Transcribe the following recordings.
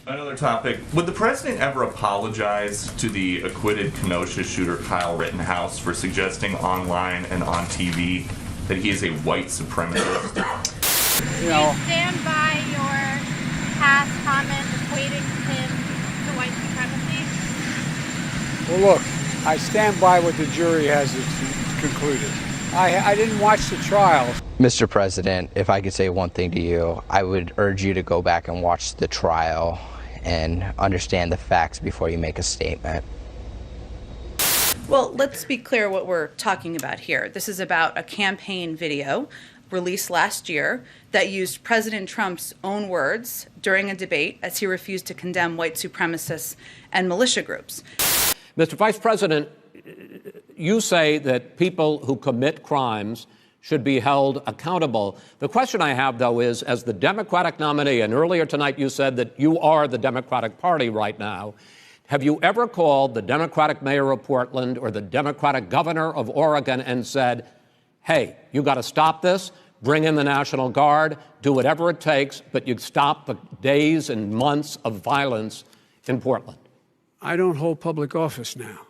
Another topic. Would the president ever apologize to the acquitted Kenosha shooter Kyle Rittenhouse for suggesting online and on TV that he is a white supremacist? Do you stand by your past comment equating him to white supremacy? Well, look, I stand by what the jury has concluded. I didn't watch the trial. Mr. President, if I could say one thing to you, I would urge you to go back and watch the trial and understand the facts before you make a statement. Well, let's be clear what we're talking about here. This is about a campaign video released last year that used President Trump's own words during a debate as he refused to condemn white supremacists and militia groups. Mr. Vice President, you say that people who commit crimes should be held accountable. The question I have, though, is, as the Democratic nominee, and earlier tonight you said that you are the Democratic Party right now, have you ever called the Democratic mayor of Portland or the Democratic governor of Oregon and said, hey, you got to stop this, bring in the National Guard, do whatever it takes, but you stop the days and months of violence in Portland? I don't hold public office now.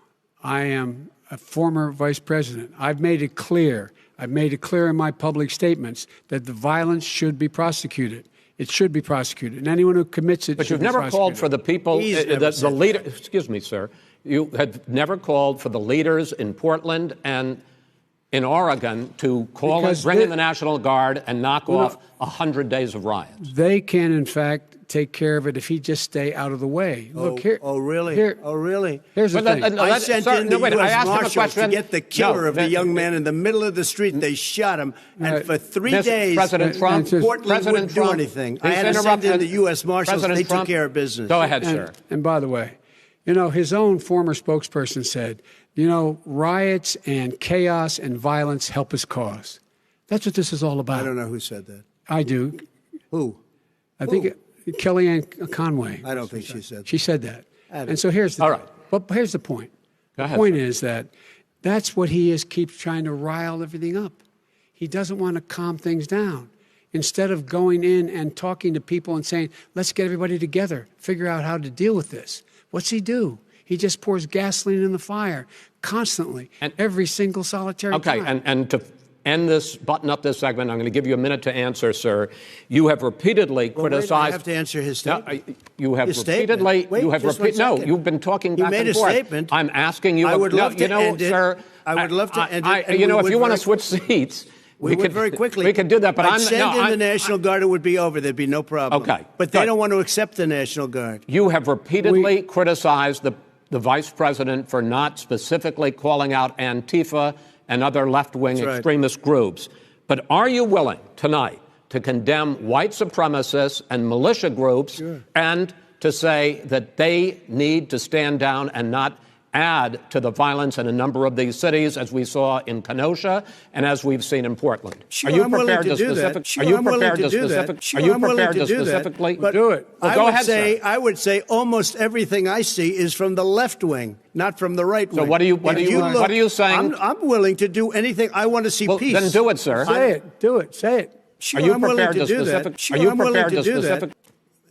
I am a former vice president. I've made it clear in my public statements that the violence should be prosecuted. It should be prosecuted. And anyone who commits it But should you've be never prosecuted. called for the people, the leader, excuse me, sir. You have never called for the leaders in Portland and in Oregon to call and bring in the National Guard and knock off 100 days of riots. They can, in fact, take care of it if he just stay out of the way. Look here. Oh, really? Really? Here's the thing. I sent in the U.S. Marshals to get the killer of the young man in the middle of the street. They shot him, and for 3 days, President Trump, Portland wouldn't do anything. I had to send in the U.S. Marshals. They took care of business. Go ahead, sir. And by the way, his own former spokesperson said, riots and chaos and violence help his cause. That's what this is all about. I don't know who said that. I do. Who? I think Kellyanne Conway. I don't think she said that. She said that. And so here's the But here's the point. Go ahead, the point sir. is that's what he keeps trying to rile everything up. He doesn't want to calm things down. Instead of going in and talking to people and saying, let's get everybody together, figure out how to deal with this. What's he do? He just pours gasoline in the fire constantly, every single solitary time. Okay, and to end this, button up this segment, I'm going to give you a minute to answer, sir. You have repeatedly criticized. I have to answer his statement. No, you have his repeatedly. Statement. You have repeatedly. No, you've been talking back and forth. You made a statement. I'm asking you. I would love to end it. Sir. I would love to end it. If you want to switch seats. We could very quickly. We could do that, but I'd send in the National Guard, it would be over. There'd be no problem. Okay. But they don't want to accept the National Guard. You have repeatedly criticized the vice president for not specifically calling out Antifa and other left-wing extremist groups. But are you willing tonight to condemn white supremacists and militia groups and to say that they need to stand down and not add to the violence in a number of these cities, as we saw in Kenosha and as we've seen in Portland? Sure, I'm willing to do that. Sure, I'm willing to do that. Sure, I'm willing to do that. But do it. Well, go ahead, sir. I would say almost everything I see is from the left wing, not from the right wing. So what are you saying? I'm willing to do anything. I want to see peace. Then do it, sir. Say it. Do it. Say it. Sure, are you I'm prepared willing to to do that. Sure, Are you I'm willing prepared to to do that. Do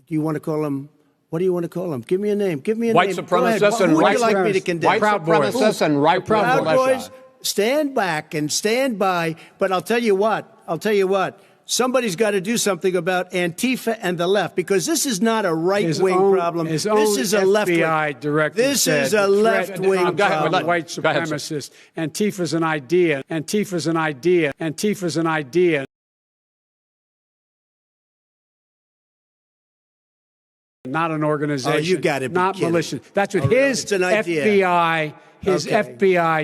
you want to call him? What do you want to call them? Give me a name. Give me a white name. Supremacists and who would white you like me to condemn? White supremacists and right Proud militia. Boys, stand back and stand by. But I'll tell you what. Somebody's got to do something about Antifa and the left, because this is not a right-wing problem. This is a left-wing. FBI director This is a left-wing problem. White supremacists. Antifa's an idea. Antifa's an idea. Antifa's an idea. Not an organization. Oh, you got it. Not militia. That's what his FBI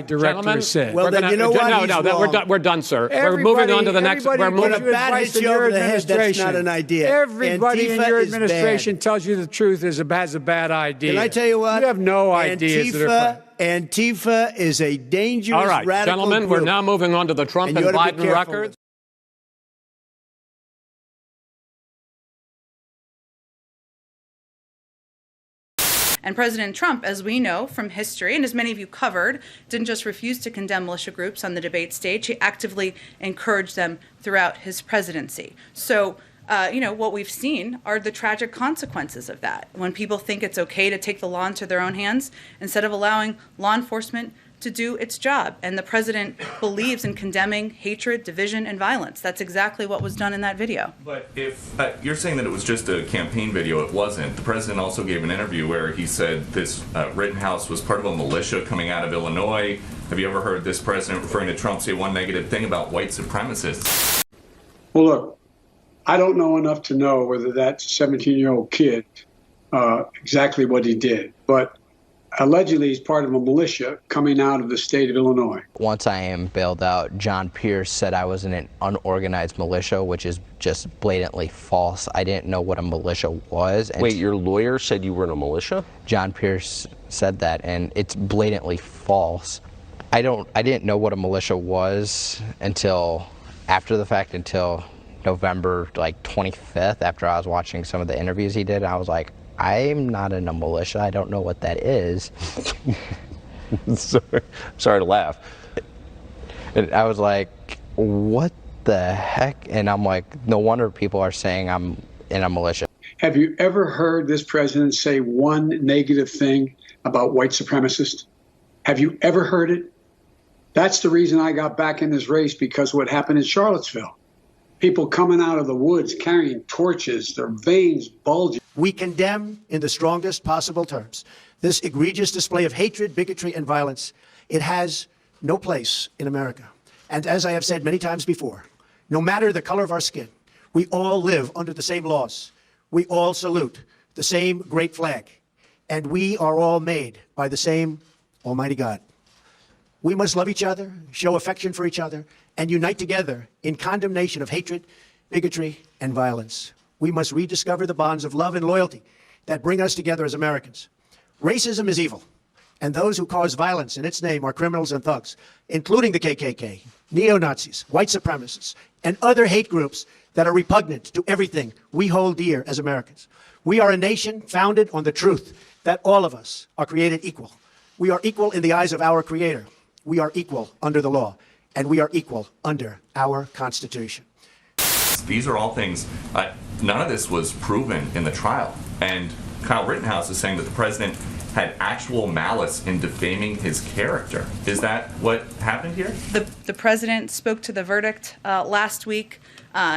director said. Well, then you know what? No, we're done, sir. We're moving on to the next. We're moving. When a bat hits you over the head, that's not an idea. Everybody in Antifa your is administration bad. tells you the truth has a bad idea. Can I tell you what? You have no ideas. Antifa is a dangerous, all right, radical gentlemen, group. we're now moving on to the Trump and Biden records. And President Trump, as we know from history, and as many of you covered, didn't just refuse to condemn militia groups on the debate stage. He actively encouraged them throughout his presidency. So what we've seen are the tragic consequences of that. When people think it's okay to take the law into their own hands instead of allowing law enforcement to do its job. And the president believes in condemning hatred, division, and violence. That's exactly what was done in that video. But if you're saying that it was just a campaign video, it wasn't. The president also gave an interview where he said this Rittenhouse was part of a militia coming out of Illinois. Have you ever heard this president referring to Trump say one negative thing about white supremacists? Well, look, I don't know enough to know whether that 17-year-old kid exactly what he did, but allegedly he's part of a militia coming out of the state of Illinois. Once I am bailed out, John Pierce said I was in an unorganized militia, which is just blatantly false. I didn't know what a militia was. Wait, your lawyer said you were in a militia? John Pierce said that, and it's blatantly false. I didn't know what a militia was until after the fact, until November 25th, after I was watching some of the interviews he did. I was like, I'm not in a militia. I don't know what that is. Sorry to laugh. And I was like, what the heck? And I'm like, no wonder people are saying I'm in a militia. Have you ever heard this president say one negative thing about white supremacists? Have you ever heard it? That's the reason I got back in this race, because what happened in Charlottesville. People coming out of the woods carrying torches, their veins bulging. We condemn in the strongest possible terms this egregious display of hatred, bigotry, and violence. It has no place in America. And as I have said many times before, no matter the color of our skin, we all live under the same laws. We all salute the same great flag. And we are all made by the same Almighty God. We must love each other, show affection for each other, and unite together in condemnation of hatred, bigotry, and violence. We must rediscover the bonds of love and loyalty that bring us together as Americans. Racism is evil, and those who cause violence in its name are criminals and thugs, including the KKK, neo-Nazis, white supremacists, and other hate groups that are repugnant to everything we hold dear as Americans. We are a nation founded on the truth that all of us are created equal. We are equal in the eyes of our Creator. We are equal under the law, and we are equal under our Constitution. These are all things, none of this was proven in the trial. And Kyle Rittenhouse is saying that the president had actual malice in defaming his character. Is that what happened here? The president spoke to the verdict last week.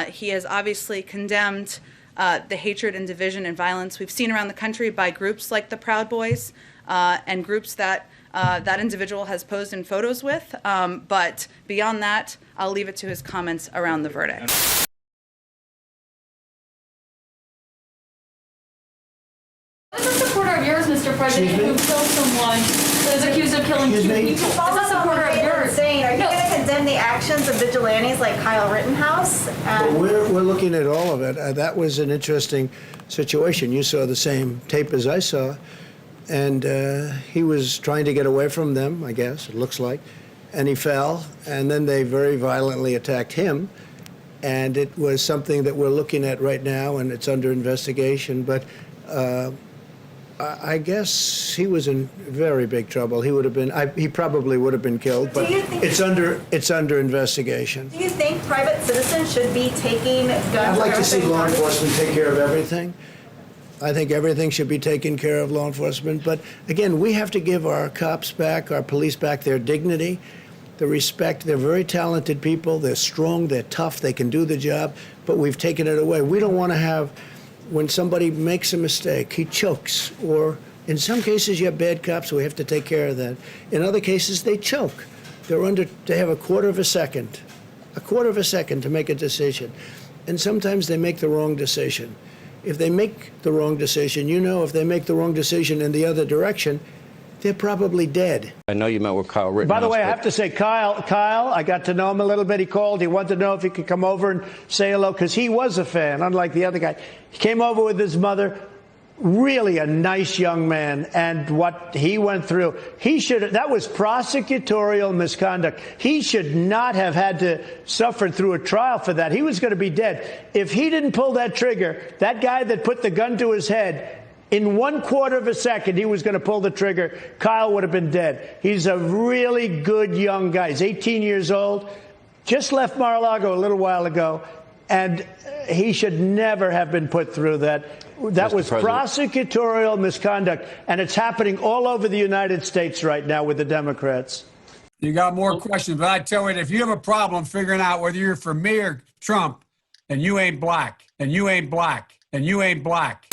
He has obviously condemned the hatred and division and violence we've seen around the country by groups like the Proud Boys and groups that that individual has posed in photos with. But beyond that, I'll leave it to his comments around the verdict. Is a supporter of yours, Mr. President, who killed someone that is accused of killing two people? Is a supporter of yours? Saying, are you going to condemn the actions of vigilantes like Kyle Rittenhouse? Well, we're looking at all of it. That was an interesting situation. You saw the same tape as I saw, and he was trying to get away from them, I guess, it looks like, and he fell, and then they very violently attacked him, and it was something that we're looking at right now, and it's under investigation, but I guess he was in very big trouble. He would have been. He probably would have been killed. But it's under investigation. Do you think private citizens should be taking guns? I'd like to see law enforcement take care of everything. I think everything should be taken care of law enforcement. But again, we have to give our cops back, our police back, their dignity, the respect. They're very talented people. They're strong. They're tough. They can do the job. But we've taken it away. We don't want to have. When somebody makes a mistake, he chokes, or in some cases you have bad cops, so we have to take care of that. In other cases, they choke. They have a quarter of a second to make a decision. And sometimes they make the wrong decision. If they make the wrong decision, if they make the wrong decision in the other direction, they're probably dead. I know you met with Kyle Rittenhouse. By the way, I have to say, Kyle, I got to know him a little bit. He called. He wanted to know if he could come over and say hello, because he was a fan, unlike the other guy. He came over with his mother. Really a nice young man, and what he went through, that was prosecutorial misconduct. He should not have had to suffer through a trial for that. He was going to be dead. If he didn't pull that trigger, that guy that put the gun to his head, in 1/4 of a second, he was going to pull the trigger. Kyle would have been dead. He's a really good young guy. He's 18 years old, just left Mar-a-Lago a little while ago, And he should never have been put through that. That was prosecutorial misconduct, and it's happening all over the United States right now with the Democrats. You got more questions, but I tell you, if you have a problem figuring out whether you're for me or Trump, then you ain't black, and you ain't black, and you ain't black.